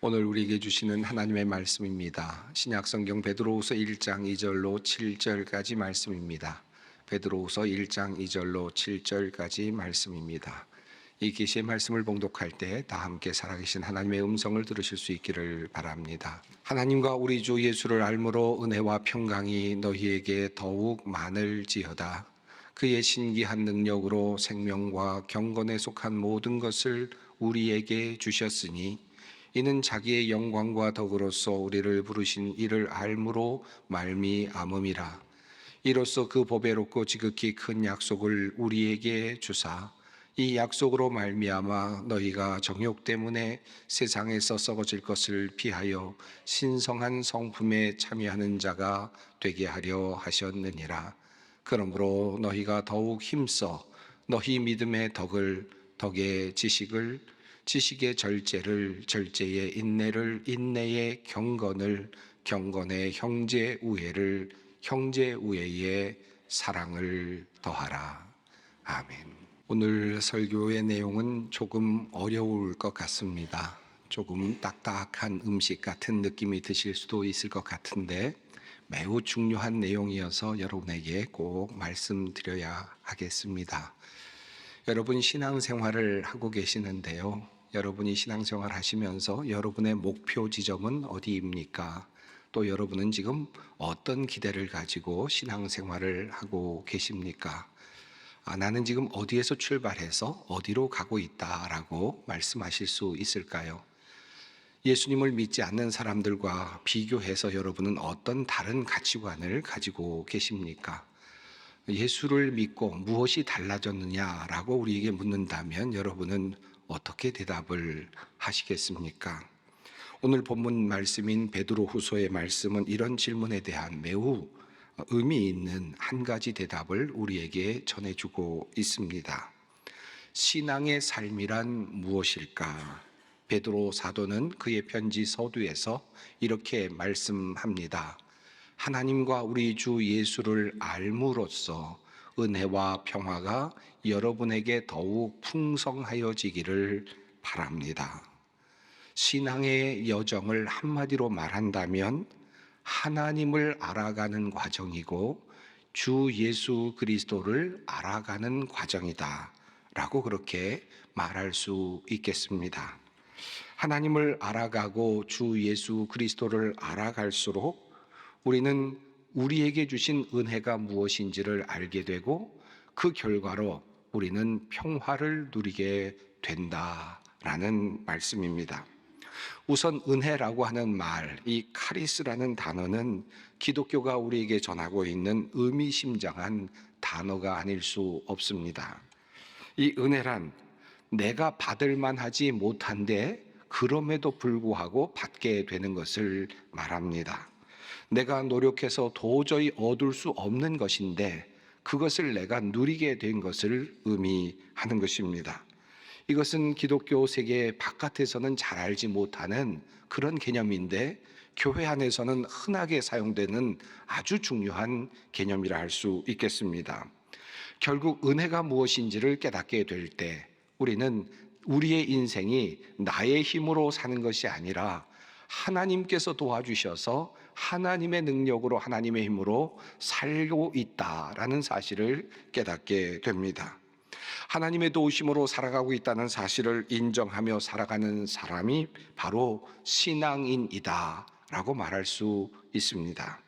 오늘 우리에게 주시는 하나님의 말씀입니다. 신약성경 베드로후서 1장 2절로 7절까지 말씀입니다. 베드로후서 1장 2절로 7절까지 말씀입니다. 이 계시의 말씀을 봉독할 때 다 함께 살아계신 하나님의 음성을 들으실 수 있기를 바랍니다. 하나님과 우리 주 예수를 알므로 은혜와 평강이 너희에게 더욱 많을지어다. 그의 신기한 능력으로 생명과 경건에 속한 모든 것을 우리에게 주셨으니 이는 자기의 영광과 덕으로서 우리를 부르신 이를 알므로 말미암음이라. 이로써 그 보배롭고 지극히 큰 약속을 우리에게 주사 이 약속으로 말미암아 너희가 정욕 때문에 세상에서 썩어질 것을 피하여 신성한 성품에 참여하는 자가 되게 하려 하셨느니라. 그러므로 너희가 더욱 힘써 너희 믿음의 덕을, 덕의 지식을, 지식의 절제를, 절제의 인내를, 인내의 경건을, 경건의 형제 우애를, 형제 우애의 사랑을 더하라. 아멘. 오늘 설교의 내용은 조금 어려울 것 같습니다. 조금 딱딱한 음식 같은 느낌이 드실 수도 있을 것 같은데 매우 중요한 내용이어서 여러분에게 꼭 말씀드려야 하겠습니다. 여러분 신앙생활을 하고 계시는데요. 여러분이 신앙생활 하시면서 여러분의 목표 지점은 어디입니까? 또 여러분은 지금 어떤 기대를 가지고 신앙생활을 하고 계십니까? 나는 지금 어디에서 출발해서 어디로 가고 있다라고 말씀하실 수 있을까요? 예수님을 믿지 않는 사람들과 비교해서 여러분은 어떤 다른 가치관을 가지고 계십니까? 예수를 믿고 무엇이 달라졌느냐라고 우리에게 묻는다면 여러분은 어떻게 대답을 하시겠습니까? 오늘 본문 말씀인 베드로후서의 말씀은 이런 질문에 대한 매우 의미 있는 한 가지 대답을 우리에게 전해주고 있습니다. 신앙의 삶이란 무엇일까? 베드로 사도는 그의 편지 서두에서 이렇게 말씀합니다. 하나님과 우리 주 예수를 알므로써 은혜와 평화가 여러분에게 더욱 풍성하여지기를 바랍니다. 신앙의 여정을 한마디로 말한다면 하나님을 알아가는 과정이고 주 예수 그리스도를 알아가는 과정이다 라고 그렇게 말할 수 있겠습니다. 하나님을 알아가고 주 예수 그리스도를 알아갈수록 우리는 우리에게 주신 은혜가 무엇인지를 알게 되고 그 결과로 우리는 평화를 누리게 된다라는 말씀입니다. 우선 은혜라고 하는 말, 이 카리스라는 단어는 기독교가 우리에게 전하고 있는 의미심장한 단어가 아닐 수 없습니다. 이 은혜란 내가 받을 만하지 못한데 그럼에도 불구하고 받게 되는 것을 말합니다. 내가 노력해서 도저히 얻을 수 없는 것인데 그것을 내가 누리게 된 것을 의미하는 것입니다. 이것은 기독교 세계 바깥에서는 잘 알지 못하는 그런 개념인데 교회 안에서는 흔하게 사용되는 아주 중요한 개념이라 할 수 있겠습니다. 결국 은혜가 무엇인지를 깨닫게 될 때 우리는 우리의 인생이 나의 힘으로 사는 것이 아니라 하나님께서 도와주셔서 하나님의 능력으로 하나님의 힘으로 살고 있다라는 사실을 깨닫게 됩니다. 하나님의 도우심으로 살아가고 있다는 사실을 인정하며 살아가는 사람이 바로 신앙인이다 라고 말할 수 있습니다.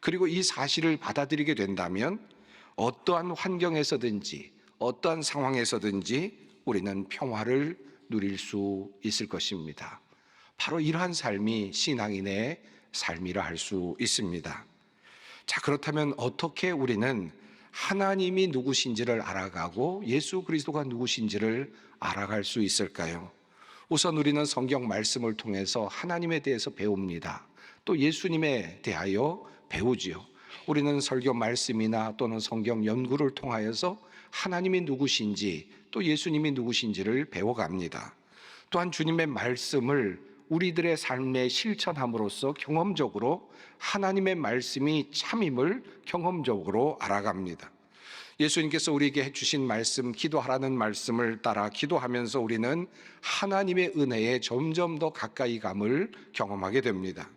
그리고 이 사실을 받아들이게 된다면 어떠한 환경에서든지 어떠한 상황에서든지 우리는 평화를 누릴 수 있을 것입니다. 바로 이러한 삶이 신앙인의 삶이라 할 수 있습니다. 자, 그렇다면 어떻게 우리는 하나님이 누구신지를 알아가고 예수 그리스도가 누구신지를 알아갈 수 있을까요? 우선 우리는 성경 말씀을 통해서 하나님에 대해서 배웁니다. 또 예수님에 대하여 배우지요. 우리는 설교 말씀이나 또는 성경 연구를 통하여서 하나님이 누구신지 또 예수님이 누구신지를 배워갑니다. 또한 주님의 말씀을 우리들의 삶에 실천함으로써 경험적으로 하나님의 말씀이 참임을 경험적으로 알아갑니다. 예수님께서 우리에게 해주신 말씀, 기도하라는 말씀을 따라 기도하면서 우리는 하나님의 은혜에 점점 더 가까이 감을 경험하게 됩니다.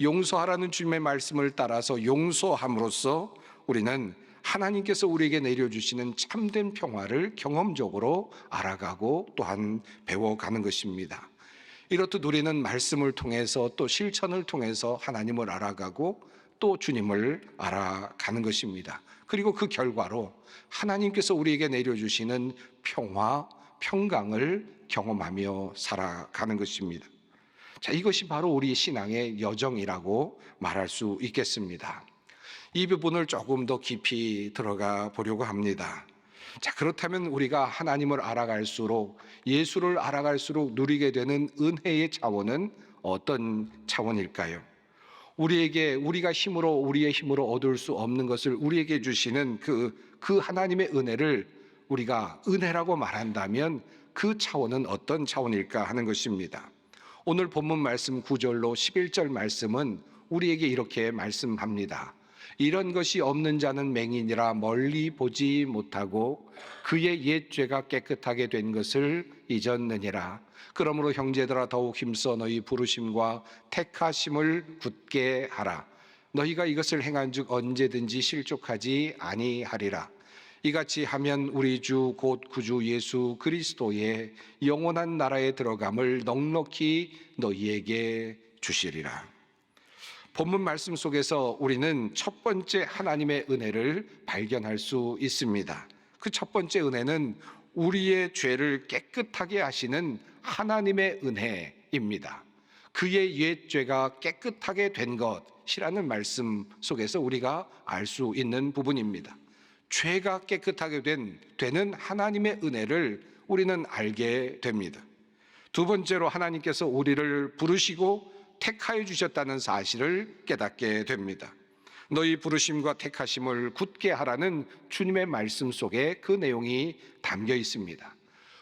용서하라는 주님의 말씀을 따라서 용서함으로써 우리는 하나님께서 우리에게 내려주시는 참된 평화를 경험적으로 알아가고 또한 배워가는 것입니다. 이렇듯 우리는 말씀을 통해서 또 실천을 통해서 하나님을 알아가고 또 주님을 알아가는 것입니다. 그리고 그 결과로 하나님께서 우리에게 내려주시는 평화, 평강을 경험하며 살아가는 것입니다. 자, 이것이 바로 우리 신앙의 여정이라고 말할 수 있겠습니다. 이 부분을 조금 더 깊이 들어가 보려고 합니다. 자, 그렇다면 우리가 하나님을 알아갈수록, 예수를 알아갈수록 누리게 되는 은혜의 차원은 어떤 차원일까요? 우리가 우리의 힘으로 얻을 수 없는 것을 우리에게 주시는 그 하나님의 은혜를 우리가 은혜라고 말한다면 그 차원은 어떤 차원일까 하는 것입니다. 오늘 본문 말씀 9절로 11절 말씀은 우리에게 이렇게 말씀합니다. 이런 것이 없는 자는 맹인이라 멀리 보지 못하고 그의 옛 죄가 깨끗하게 된 것을 잊었느니라. 그러므로 형제들아 더욱 힘써 너희 부르심과 택하심을 굳게 하라. 너희가 이것을 행한즉 언제든지 실족하지 아니하리라. 이같이 하면 우리 주 곧 구주 예수 그리스도의 영원한 나라에 들어감을 넉넉히 너희에게 주시리라. 본문 말씀 속에서 우리는 첫 번째 하나님의 은혜를 발견할 수 있습니다. 그 첫 번째 은혜는 우리의 죄를 깨끗하게 하시는 하나님의 은혜입니다. 그의 옛 죄가 깨끗하게 된 것이라는 말씀 속에서 우리가 알 수 있는 부분입니다. 죄가 깨끗하게 되는 하나님의 은혜를 우리는 알게 됩니다. 두 번째로 하나님께서 우리를 부르시고 택하여 주셨다는 사실을 깨닫게 됩니다. 너희 부르심과 택하심을 굳게 하라는 주님의 말씀 속에 그 내용이 담겨 있습니다.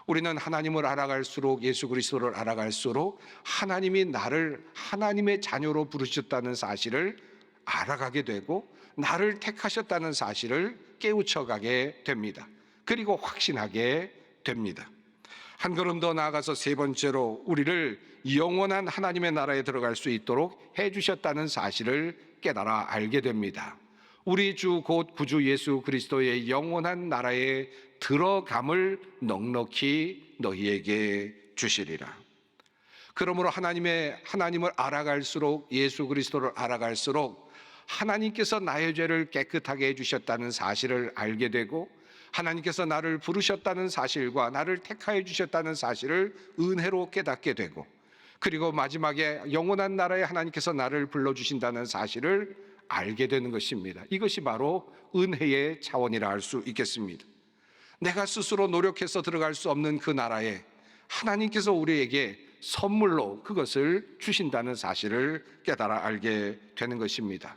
우리는 하나님을 알아갈수록, 예수 그리스도를 알아갈수록 하나님이 나를 하나님의 자녀로 부르셨다는 사실을 알아가게 되고 나를 택하셨다는 사실을 깨우쳐가게 됩니다. 그리고 확신하게 됩니다. 한 걸음 더 나아가서 세 번째로 우리를 영원한 하나님의 나라에 들어갈 수 있도록 해주셨다는 사실을 깨달아 알게 됩니다. 우리 주 곧 구주 예수 그리스도의 영원한 나라에 들어감을 넉넉히 너희에게 주시리라. 그러므로 하나님을 알아갈수록, 예수 그리스도를 알아갈수록 하나님께서 나의 죄를 깨끗하게 해주셨다는 사실을 알게 되고 하나님께서 나를 부르셨다는 사실과 나를 택하여 주셨다는 사실을 은혜로 깨닫게 되고 그리고 마지막에 영원한 나라에 하나님께서 나를 불러주신다는 사실을 알게 되는 것입니다. 이것이 바로 은혜의 차원이라 할 수 있겠습니다. 내가 스스로 노력해서 들어갈 수 없는 그 나라에 하나님께서 우리에게 선물로 그것을 주신다는 사실을 깨달아 알게 되는 것입니다.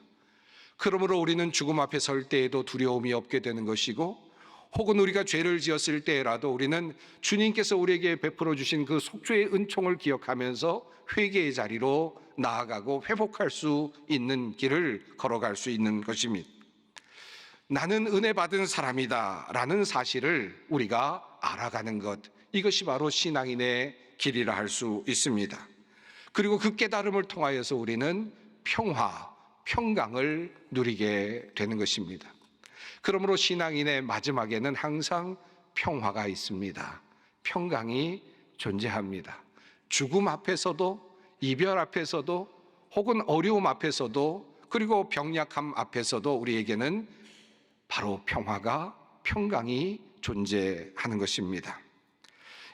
그러므로 우리는 죽음 앞에 설 때에도 두려움이 없게 되는 것이고 혹은 우리가 죄를 지었을 때라도 우리는 주님께서 우리에게 베풀어 주신 그 속죄의 은총을 기억하면서 회개의 자리로 나아가고 회복할 수 있는 길을 걸어갈 수 있는 것입니다. 나는 은혜 받은 사람이다 라는 사실을 우리가 알아가는 것, 이것이 바로 신앙인의 길이라 할 수 있습니다. 그리고 그 깨달음을 통하여서 우리는 평화, 평강을 누리게 되는 것입니다. 그러므로 신앙인의 마지막에는 항상 평화가 있습니다. 평강이 존재합니다. 죽음 앞에서도, 이별 앞에서도, 혹은 어려움 앞에서도, 그리고 병약함 앞에서도 우리에게는 바로 평강이 존재하는 것입니다.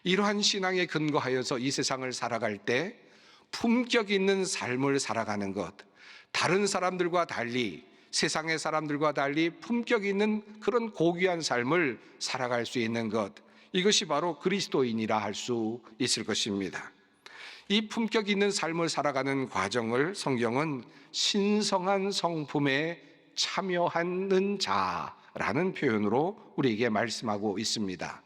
이러한 신앙에 근거하여서 이 세상을 살아갈 때 품격 있는 삶을 살아가는 것, 다른 사람들과 달리, 세상의 사람들과 달리 품격 있는 그런 고귀한 삶을 살아갈 수 있는 것, 이것이 바로 그리스도인이라 할 수 있을 것입니다. 이 품격 있는 삶을 살아가는 과정을 성경은 신성한 성품에 참여하는 자라는 표현으로 우리에게 말씀하고 있습니다.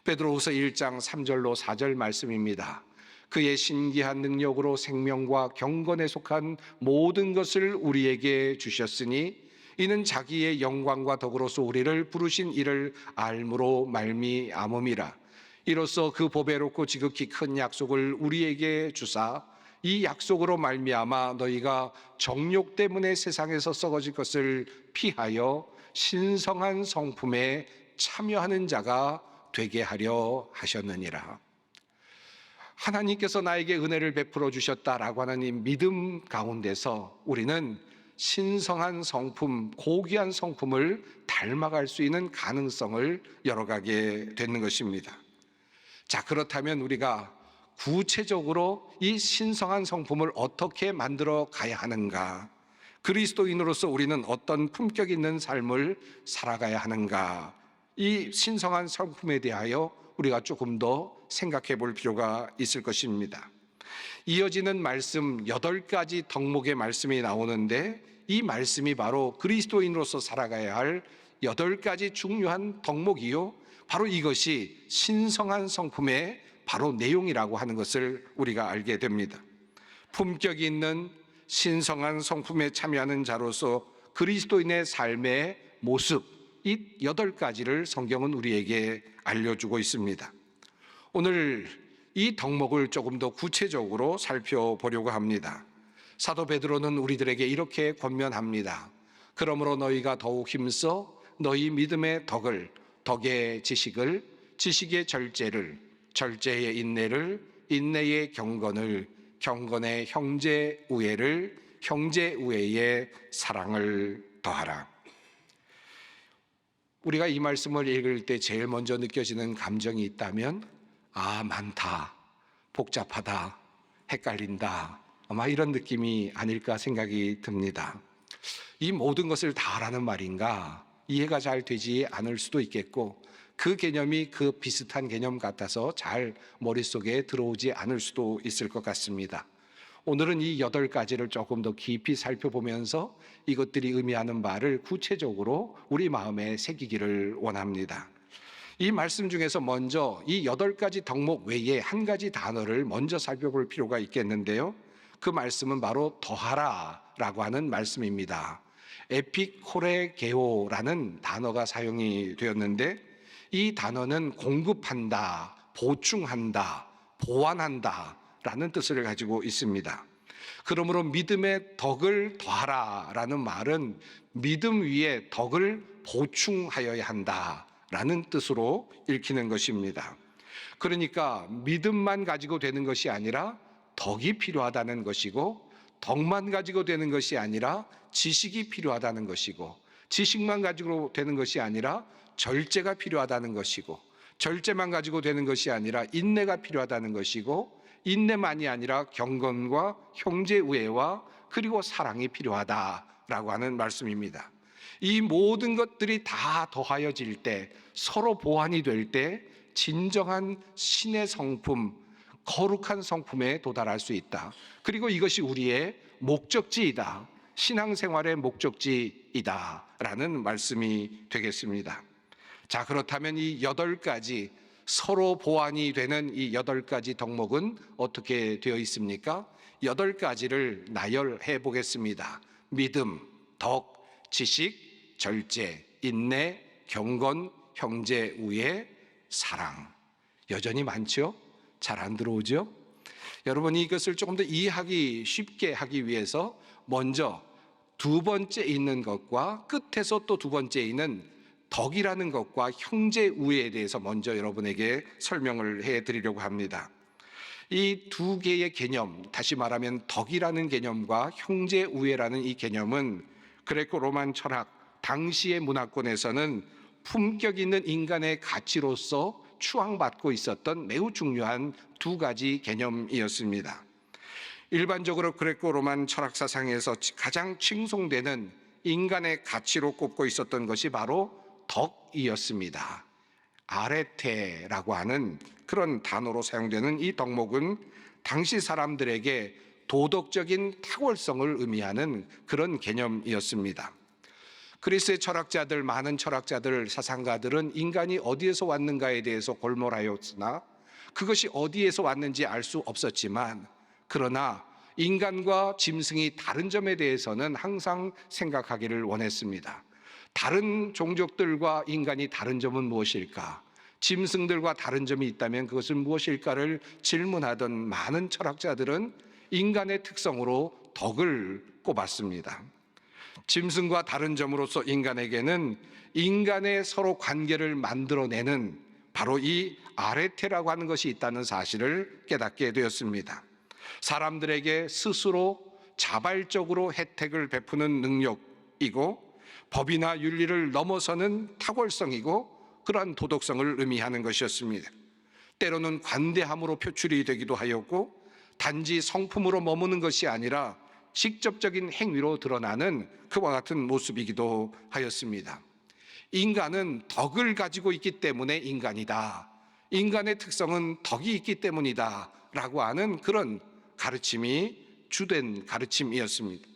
베드로후서 1장 3절로 4절 말씀입니다. 그의 신기한 능력으로 생명과 경건에 속한 모든 것을 우리에게 주셨으니 이는 자기의 영광과 덕으로서 우리를 부르신 이를 알므로 말미암음이라. 이로써 그 보배롭고 지극히 큰 약속을 우리에게 주사 이 약속으로 말미암아 너희가 정욕 때문에 세상에서 썩어질 것을 피하여 신성한 성품에 참여하는 자가 되게 하려 하셨느니라. 하나님께서 나에게 은혜를 베풀어 주셨다라고 하는 이 믿음 가운데서 우리는 신성한 성품, 고귀한 성품을 닮아갈 수 있는 가능성을 열어가게 되는 것입니다. 자, 그렇다면 우리가 구체적으로 이 신성한 성품을 어떻게 만들어 가야 하는가? 그리스도인으로서 우리는 어떤 품격 있는 삶을 살아가야 하는가? 이 신성한 성품에 대하여 우리가 조금 더 생각해 볼 필요가 있을 것입니다. 이어지는 말씀 8가지 덕목의 말씀이 나오는데 이 말씀이 바로 그리스도인으로서 살아가야 할 8가지 중요한 덕목이요, 바로 이것이 신성한 성품의 바로 내용이라고 하는 것을 우리가 알게 됩니다. 품격이 있는 신성한 성품에 참여하는 자로서 그리스도인의 삶의 모습, 이 8가지를 성경은 우리에게 알려주고 있습니다. 오늘 이 덕목을 조금 더 구체적으로 살펴보려고 합니다. 사도 베드로는 우리들에게 이렇게 권면합니다. 그러므로 너희가 더욱 힘써 너희 믿음의 덕을, 덕의 지식을, 지식의 절제를, 절제의 인내를, 인내의 경건을, 경건의 형제 우애를, 형제 우애의 사랑을 더하라. 우리가 이 말씀을 읽을 때 제일 먼저 느껴지는 감정이 있다면, 많다, 복잡하다, 헷갈린다, 아마 이런 느낌이 아닐까 생각이 듭니다. 이 모든 것을 다 하라는 말인가? 이해가 잘 되지 않을 수도 있겠고, 그 개념이 그 비슷한 개념 같아서 잘 머릿속에 들어오지 않을 수도 있을 것 같습니다. 오늘은 이 8가지를 조금 더 깊이 살펴보면서 이것들이 의미하는 바를 구체적으로 우리 마음에 새기기를 원합니다. 이 말씀 중에서 먼저 이 8가지 덕목 외에 한 가지 단어를 먼저 살펴볼 필요가 있겠는데요. 그 말씀은 바로 더하라라고 하는 말씀입니다. 에피코레게오라는 단어가 사용이 되었는데, 이 단어는 공급한다, 보충한다, 보완한다 라는 뜻을 가지고 있습니다. 그러므로 믿음의 덕을 더하라라는 말은 믿음 위에 덕을 보충하여야 한다라는 뜻으로 읽히는 것입니다. 그러니까 믿음만 가지고 되는 것이 아니라 덕이 필요하다는 것이고, 덕만 가지고 되는 것이 아니라 지식이 필요하다는 것이고, 지식만 가지고 되는 것이 아니라 절제가 필요하다는 것이고, 절제만 가지고 되는 것이 아니라 인내가 필요하다는 것이고, 인내만이 아니라 경건과 형제 우애와 그리고 사랑이 필요하다라고 하는 말씀입니다. 이 모든 것들이 다 더하여질 때, 서로 보완이 될 때 진정한 신의 성품, 거룩한 성품에 도달할 수 있다. 그리고 이것이 우리의 목적지이다, 신앙생활의 목적지이다 라는 말씀이 되겠습니다. 자, 그렇다면 이 8가지 서로 보완이 되는 이 8가지 덕목은 어떻게 되어 있습니까? 8가지를 나열해 보겠습니다. 믿음, 덕, 지식, 절제, 인내, 경건, 형제 우애, 사랑. 여전히 많죠? 잘 안 들어오죠? 여러분, 이것을 조금 더 이해하기 쉽게 하기 위해서 먼저 2번째 있는 것과 끝에서 또 2번째 있는 덕이라는 것과 형제 우애에 대해서 먼저 여러분에게 설명을 해드리려고 합니다. 이 2개의 개념, 다시 말하면 덕이라는 개념과 형제 우애라는 이 개념은 그레코 로만 철학, 당시의 문화권에서는 품격 있는 인간의 가치로서 추앙받고 있었던 매우 중요한 2가지 개념이었습니다. 일반적으로 그레코 로만 철학 사상에서 가장 칭송되는 인간의 가치로 꼽고 있었던 것이 바로 덕이었습니다. 아레테라고 하는 그런 단어로 사용되는 이 덕목은 당시 사람들에게 도덕적인 탁월성을 의미하는 그런 개념이었습니다. 그리스의 철학자들, 많은 철학자들, 사상가들은 인간이 어디에서 왔는가에 대해서 골몰하였으나 그것이 어디에서 왔는지 알 수 없었지만, 그러나 인간과 짐승이 다른 점에 대해서는 항상 생각하기를 원했습니다. 다른 종족들과 인간이 다른 점은 무엇일까? 짐승들과 다른 점이 있다면 그것은 무엇일까를 질문하던 많은 철학자들은 인간의 특성으로 덕을 꼽았습니다. 짐승과 다른 점으로서 인간에게는 인간의 서로 관계를 만들어내는 바로 이 아레테라고 하는 것이 있다는 사실을 깨닫게 되었습니다. 사람들에게 스스로 자발적으로 혜택을 베푸는 능력이고 법이나 윤리를 넘어서는 탁월성이고 그러한 도덕성을 의미하는 것이었습니다. 때로는 관대함으로 표출이 되기도 하였고 단지 성품으로 머무는 것이 아니라 직접적인 행위로 드러나는 그와 같은 모습이기도 하였습니다. 인간은 덕을 가지고 있기 때문에 인간이다. 인간의 특성은 덕이 있기 때문이다. 라고 하는 그런 가르침이 주된 가르침이었습니다.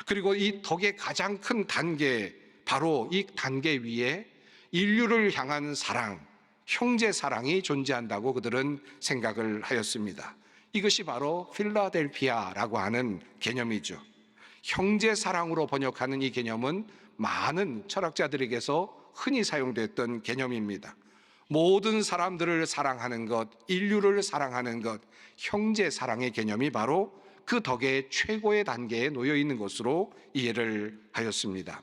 그리고 이 덕의 가장 큰 단계, 바로 이 단계 위에 인류를 향한 사랑, 형제 사랑이 존재한다고 그들은 생각을 하였습니다. 이것이 바로 필라델피아라고 하는 개념이죠. 형제 사랑으로 번역하는 이 개념은 많은 철학자들에게서 흔히 사용됐던 개념입니다. 모든 사람들을 사랑하는 것, 인류를 사랑하는 것, 형제 사랑의 개념이 바로 그 덕의 최고의 단계에 놓여 있는 것으로 이해를 하였습니다.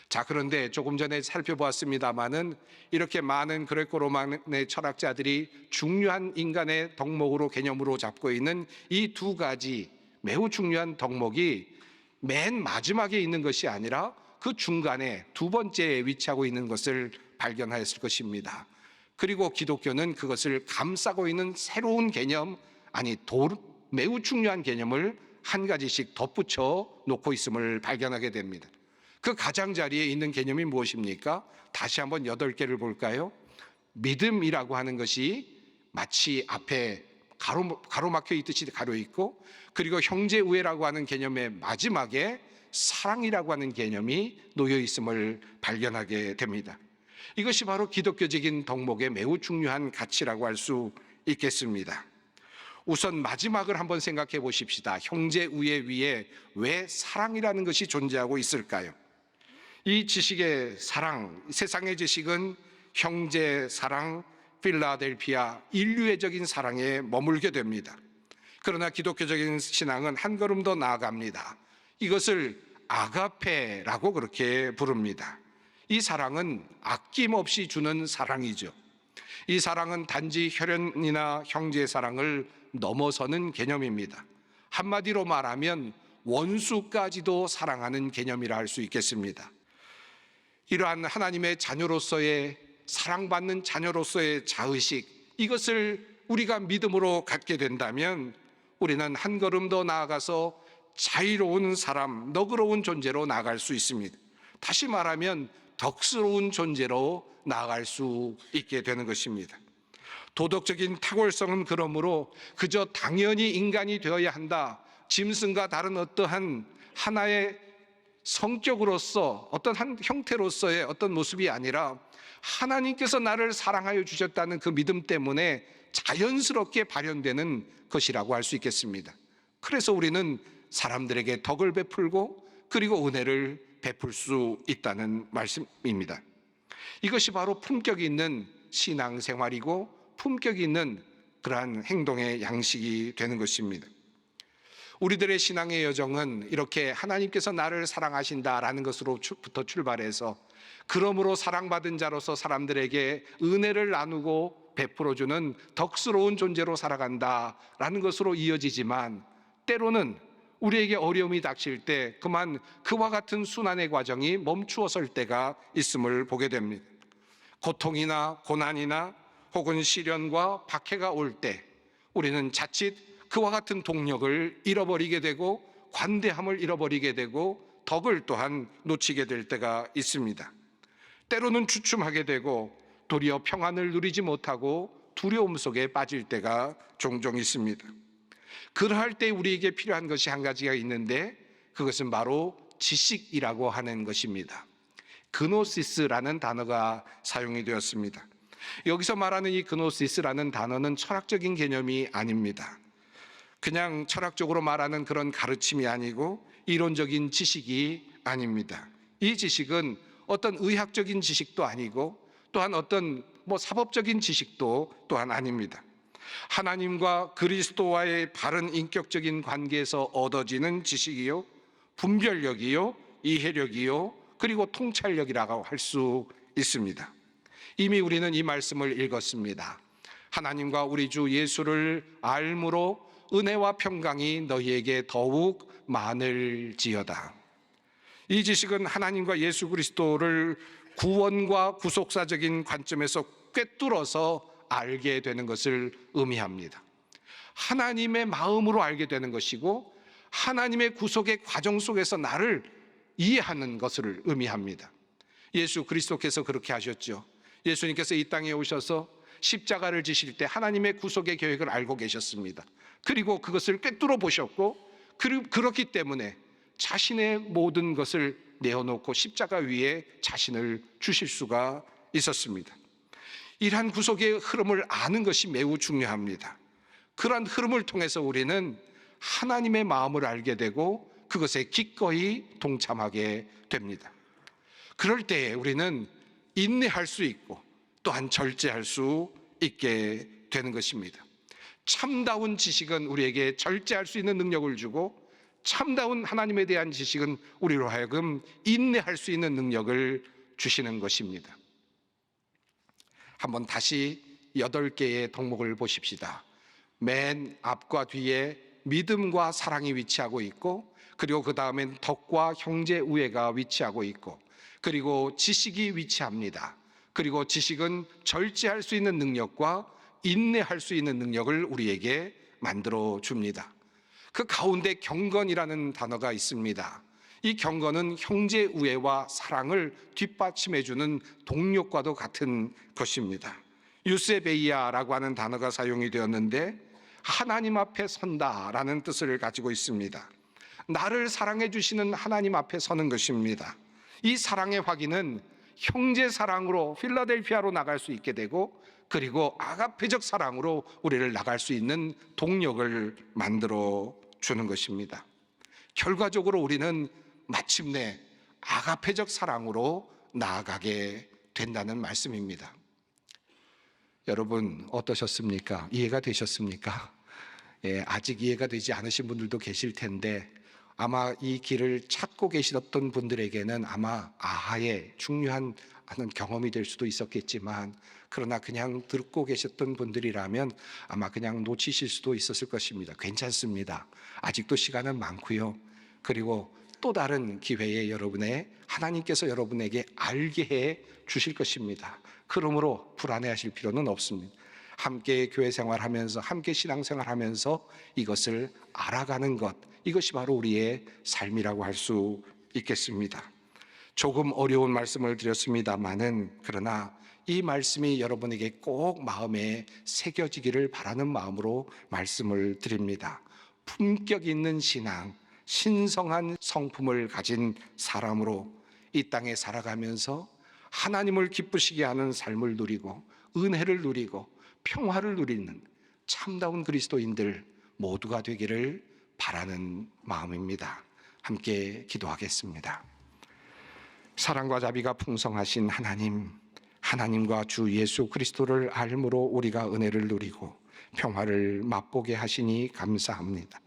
자, 그런데 조금 전에 살펴보았습니다마는 이렇게 많은 그레코로마의 철학자들이 중요한 인간의 덕목으로 개념으로 잡고 있는 이 두 가지 매우 중요한 덕목이 맨 마지막에 있는 것이 아니라 그 중간에 두 번째에 위치하고 있는 것을 발견하였을 것입니다. 그리고 기독교는 그것을 감싸고 있는 새로운 개념, 매우 중요한 개념을 한 가지씩 덧붙여 놓고 있음을 발견하게 됩니다. 그 가장자리에 있는 개념이 무엇입니까? 다시 한번 8개를 볼까요? 믿음이라고 하는 것이 마치 앞에 가로막혀 있듯이 가로 있고, 그리고 형제우애라고 하는 개념의 마지막에 사랑이라고 하는 개념이 놓여 있음을 발견하게 됩니다. 이것이 바로 기독교적인 덕목의 매우 중요한 가치라고 할 수 있겠습니다. 우선 마지막을 한번 생각해 보십시다. 형제우애 위에 왜 사랑이라는 것이 존재하고 있을까요? 이 지식의 사랑, 세상의 지식은 형제 사랑, 필라델피아, 인류애적인 사랑에 머물게 됩니다. 그러나 기독교적인 신앙은 한 걸음 더 나아갑니다. 이것을 아가페라고 그렇게 부릅니다. 이 사랑은 아낌없이 주는 사랑이죠. 이 사랑은 단지 혈연이나 형제 사랑을 넘어서는 개념입니다. 한마디로 말하면 원수까지도 사랑하는 개념이라 할 수 있겠습니다. 이러한 하나님의 자녀로서의 사랑받는 자녀로서의 자의식, 이것을 우리가 믿음으로 갖게 된다면 우리는 한 걸음 더 나아가서 자유로운 사람, 너그러운 존재로 나아갈 수 있습니다. 다시 말하면 덕스러운 존재로 나아갈 수 있게 되는 것입니다. 도덕적인 탁월성은 그러므로 그저 당연히 인간이 되어야 한다, 짐승과 다른 어떠한 하나의 성격으로서 어떤 한 형태로서의 어떤 모습이 아니라 하나님께서 나를 사랑하여 주셨다는 그 믿음 때문에 자연스럽게 발현되는 것이라고 할 수 있겠습니다. 그래서 우리는 사람들에게 덕을 베풀고 그리고 은혜를 베풀 수 있다는 말씀입니다. 이것이 바로 품격 있는 신앙생활이고 품격 있는 그러한 행동의 양식이 되는 것입니다. 우리들의 신앙의 여정은 이렇게 하나님께서 나를 사랑하신다라는 것으로부터 출발해서 그러므로 사랑받은 자로서 사람들에게 은혜를 나누고 베풀어주는 덕스러운 존재로 살아간다라는 것으로 이어지지만, 때로는 우리에게 어려움이 닥칠 때 그만 그와 같은 순환의 과정이 멈추어설 때가 있음을 보게 됩니다. 고통이나 고난이나 혹은 시련과 박해가 올 때 우리는 자칫 그와 같은 동력을 잃어버리게 되고 관대함을 잃어버리게 되고 덕을 또한 놓치게 될 때가 있습니다. 때로는 주춤하게 되고 도리어 평안을 누리지 못하고 두려움 속에 빠질 때가 종종 있습니다. 그러할 때 우리에게 필요한 것이 한 가지가 있는데 그것은 바로 지식이라고 하는 것입니다. 그노시스라는 단어가 사용이 되었습니다. 여기서 말하는 이 그노시스라는 단어는 철학적인 개념이 아닙니다. 그냥 철학적으로 말하는 그런 가르침이 아니고 이론적인 지식이 아닙니다. 이 지식은 어떤 의학적인 지식도 아니고 또한 어떤 사법적인 지식도 또한 아닙니다. 하나님과 그리스도와의 바른 인격적인 관계에서 얻어지는 지식이요, 분별력이요, 이해력이요, 그리고 통찰력이라고 할 수 있습니다. 이미 우리는 이 말씀을 읽었습니다. 하나님과 우리 주 예수를 알므로 은혜와 평강이 너희에게 더욱 많을지어다. 이 지식은 하나님과 예수 그리스도를 구원과 구속사적인 관점에서 꿰뚫어서 알게 되는 것을 의미합니다. 하나님의 마음으로 알게 되는 것이고 하나님의 구속의 과정 속에서 나를 이해하는 것을 의미합니다. 예수 그리스도께서 그렇게 하셨죠. 예수님께서 이 땅에 오셔서 십자가를 지실 때 하나님의 구속의 계획을 알고 계셨습니다. 그리고 그것을 꿰뚫어 보셨고, 그렇기 때문에 자신의 모든 것을 내어놓고 십자가 위에 자신을 주실 수가 있었습니다. 이러한 구속의 흐름을 아는 것이 매우 중요합니다. 그러한 흐름을 통해서 우리는 하나님의 마음을 알게 되고 그것에 기꺼이 동참하게 됩니다. 그럴 때에 우리는 인내할 수 있고 또한 절제할 수 있게 되는 것입니다. 참다운 지식은 우리에게 절제할 수 있는 능력을 주고 참다운 하나님에 대한 지식은 우리로 하여금 인내할 수 있는 능력을 주시는 것입니다. 한번 다시 8개의 덕목을 보십시다. 맨 앞과 뒤에 믿음과 사랑이 위치하고 있고, 그리고 그 다음엔 덕과 형제 우애가 위치하고 있고, 그리고 지식이 위치합니다. 그리고 지식은 절제할 수 있는 능력과 인내할 수 있는 능력을 우리에게 만들어 줍니다. 그 가운데 경건이라는 단어가 있습니다. 이 경건은 형제 우애와 사랑을 뒷받침해 주는 동력과도 같은 것입니다. 유세베이아라고 하는 단어가 사용이 되었는데 하나님 앞에 선다라는 뜻을 가지고 있습니다. 나를 사랑해 주시는 하나님 앞에 서는 것입니다. 이 사랑의 확인은 형제 사랑으로 필라델피아로 나갈 수 있게 되고, 그리고 아가페적 사랑으로 우리를 나갈 수 있는 동력을 만들어 주는 것입니다. 결과적으로 우리는 마침내 아가페적 사랑으로 나아가게 된다는 말씀입니다. 여러분 어떠셨습니까? 이해가 되셨습니까? 아직 이해가 되지 않으신 분들도 계실 텐데 아마 이 길을 찾고 계시던 분들에게는 아마 아하의 중요한 경험이 될 수도 있었겠지만, 그러나 그냥 듣고 계셨던 분들이라면 아마 그냥 놓치실 수도 있었을 것입니다. 괜찮습니다. 아직도 시간은 많고요. 그리고 또 다른 기회에 하나님께서 여러분에게 알게 해 주실 것입니다. 그러므로 불안해하실 필요는 없습니다. 함께 교회 생활하면서, 함께 신앙생활하면서 이것을 알아가는 것, 이것이 바로 우리의 삶이라고 할 수 있겠습니다. 조금 어려운 말씀을 드렸습니다마는, 그러나 이 말씀이 여러분에게 꼭 마음에 새겨지기를 바라는 마음으로 말씀을 드립니다. 품격 있는 신앙, 신성한 성품을 가진 사람으로 이 땅에 살아가면서 하나님을 기쁘시게 하는 삶을 누리고 은혜를 누리고 평화를 누리는 참다운 그리스도인들 모두가 되기를 바라는 마음입니다. 함께 기도하겠습니다. 사랑과 자비가 풍성하신 하나님, 하나님과 주 예수 그리스도를 알므로 우리가 은혜를 누리고 평화를 맛보게 하시니 감사합니다.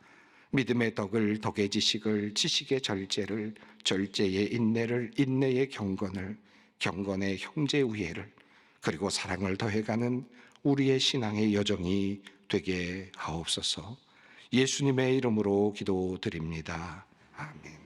믿음의 덕을, 덕의 지식을, 지식의 절제를, 절제의 인내를, 인내의 경건을, 경건의 형제 우애를, 그리고 사랑을 더해가는 우리의 신앙의 여정이 되게 하옵소서. 예수님의 이름으로 기도드립니다. 아멘.